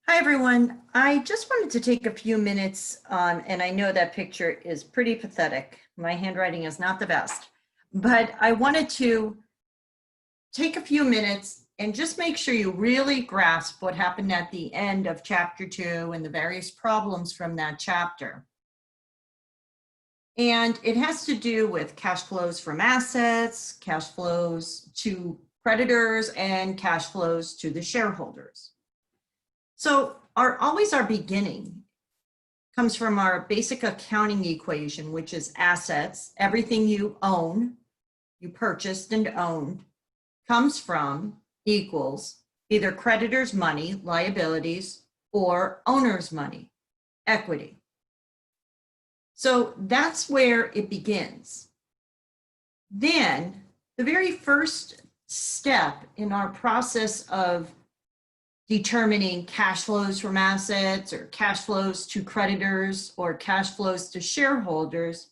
Hi, everyone. I just wanted to take a few minutes, and I know that picture is pretty pathetic. My handwriting is not the best, but I wanted to take a few minutes and just make sure you really grasp what happened at the end of chapter 2 and the various problems from that chapter. And it has to do with cash flows from assets, cash flows to creditors, and cash flows to the shareholders. So always our beginning comes from our basic accounting equation, which is assets. Everything you own, you purchased and owned, comes from equals either creditors' money, liabilities, or owner's money, equity. So that's where it begins. Then the very first step in our process of determining cash flows from assets or cash flows to creditors or cash flows to shareholders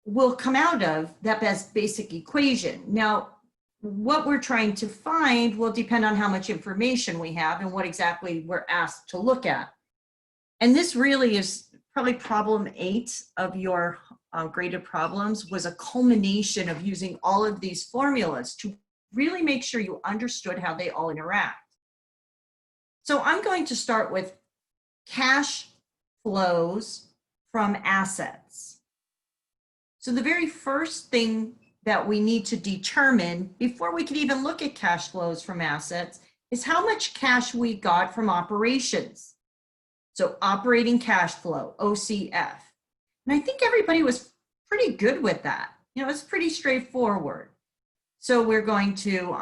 will come out of that basic equation. Now, what we're trying to find will depend on how much information we have and what exactly we're asked to look at. And this really is probably problem 8 of your graded problems, was a culmination of using all of these formulas to really make sure you understood how they all interact. So I'm going to start with cash flows from assets. So the very first thing that we need to determine before we can even look at cash flows from assets is how much cash we got from operations. So operating cash flow, OCF. And I think everybody was pretty good with that. It's pretty straightforward. So we're going to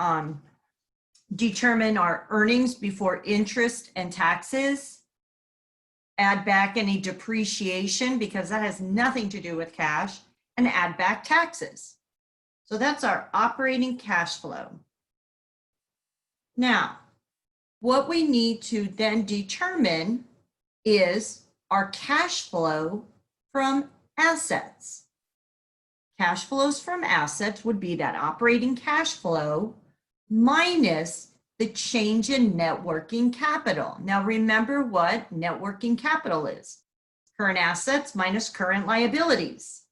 determine our earnings before interest and taxes, add back any depreciation because that has nothing to do with cash, and add back taxes. So that's our operating cash flow. Now, what we need to then determine is our cash flow from assets. Cash flows from assets would be that operating cash flow minus the change in net working capital. Now remember what net working capital is. Current assets minus current liabilities.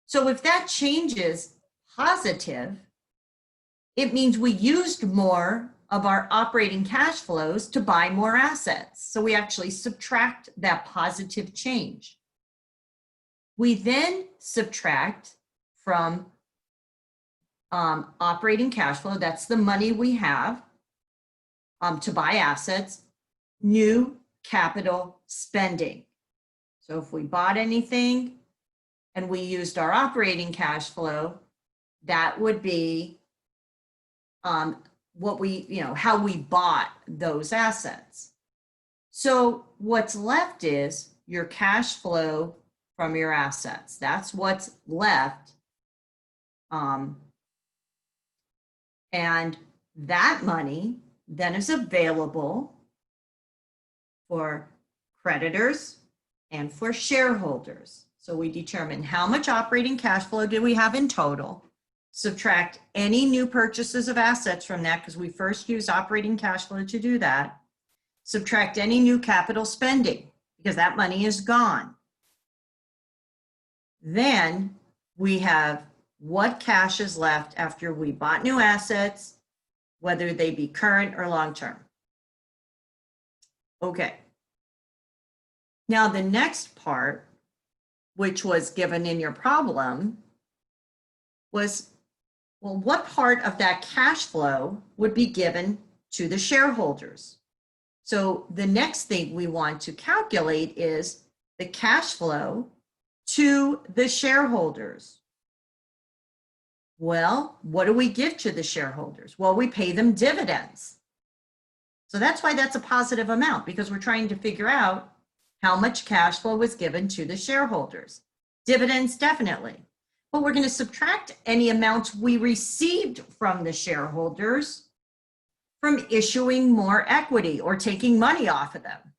So if that change is positive, it means we used more of our operating cash flows to buy more assets. So we actually subtract that positive change. We then subtract from operating cash flow, that's the money we have to buy assets, new capital spending. So if we bought anything and we used our operating cash flow, that would be what we, how we bought those assets. So what's left is your cash flow from your assets. That's what's left. And that money then is available for creditors and for shareholders. So we determine how much operating cash flow do we have in total, subtract any new purchases of assets from that because we first use operating cash flow to do that, subtract any new capital spending because that money is gone. Then we have what cash is left after we bought new assets, whether they be current or long-term. Okay. Now the next part, which was given in your problem, was, well, what part of that cash flow would be given to the shareholders? So the next thing we want to calculate is the cash flow to the shareholders. Well, what do we give to the shareholders? Well, we pay them dividends. So that's why that's a positive amount, because we're trying to figure out how much cash flow was given to the shareholders. Dividends, definitely. But we're going to subtract any amounts we received from the shareholders from issuing more equity or taking money off of them.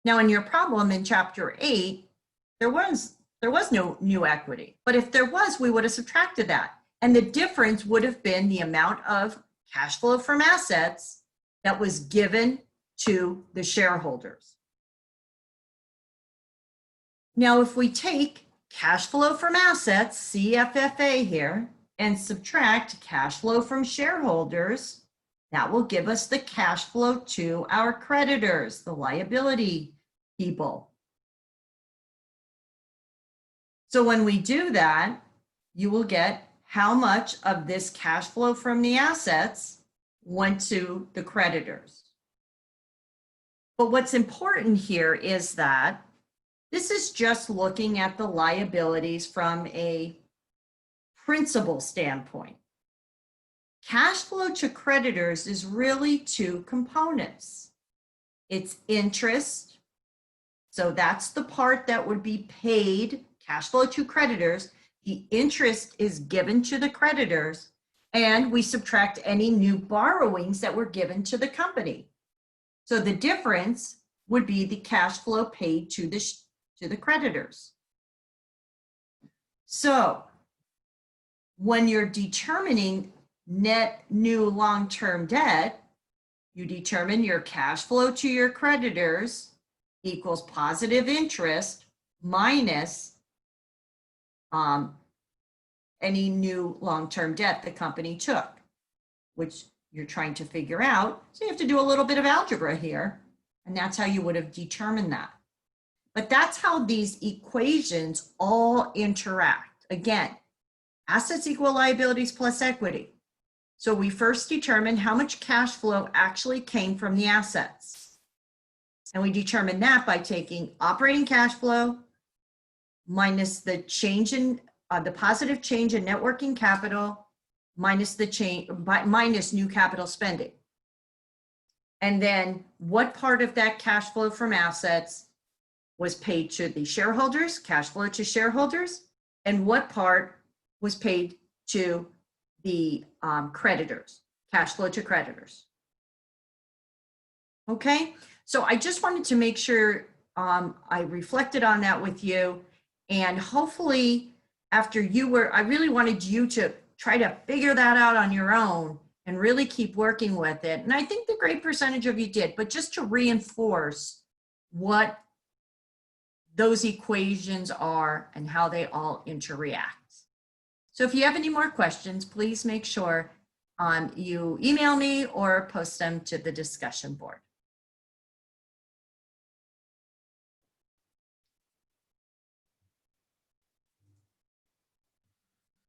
Now, in your problem in chapter 8, there was no new equity, but if there was, we would have subtracted that. And the difference would have been the amount of cash flow from assets that was given to the shareholders. Now, if we take cash flow from assets, CFFA here, and subtract cash flow from shareholders, that will give us the cash flow to our creditors, the liability people. So when we do that, you will get how much of this cash flow from the assets went to the creditors. But what's important here is that this is just looking at the liabilities from a principal standpoint. Cash flow to creditors is really two components. It's interest, so that's the part that would be paid, cash flow to creditors. The interest is given to the creditors, and we subtract any new borrowings that were given to the company. So the difference would be the cash flow paid to the creditors. So when you're determining net new long-term debt, you determine your cash flow to your creditors equals positive interest minus any new long-term debt the company took, which you're trying to figure out. So you have to do a little bit of algebra here, and that's how you would have determined that. But that's how these equations all interact. Again, assets equal liabilities plus equity. So we first determine how much cash flow actually came from the assets. And we determine that by taking operating cash flow minus the change in the positive change in net working capital minus the change minus new capital spending. And then what part of that cash flow from assets was paid to the shareholders, cash flow to shareholders, and what part was paid to the creditors, cash flow to creditors. Okay, so I just wanted to make sure I reflected on that with you, and hopefully after I really wanted you to try to figure that out on your own and really keep working with it. And I think the great percentage of you did, but just to reinforce what those equations are and how they all interact. So if you have any more questions, please make sure you email me or post them to the discussion board.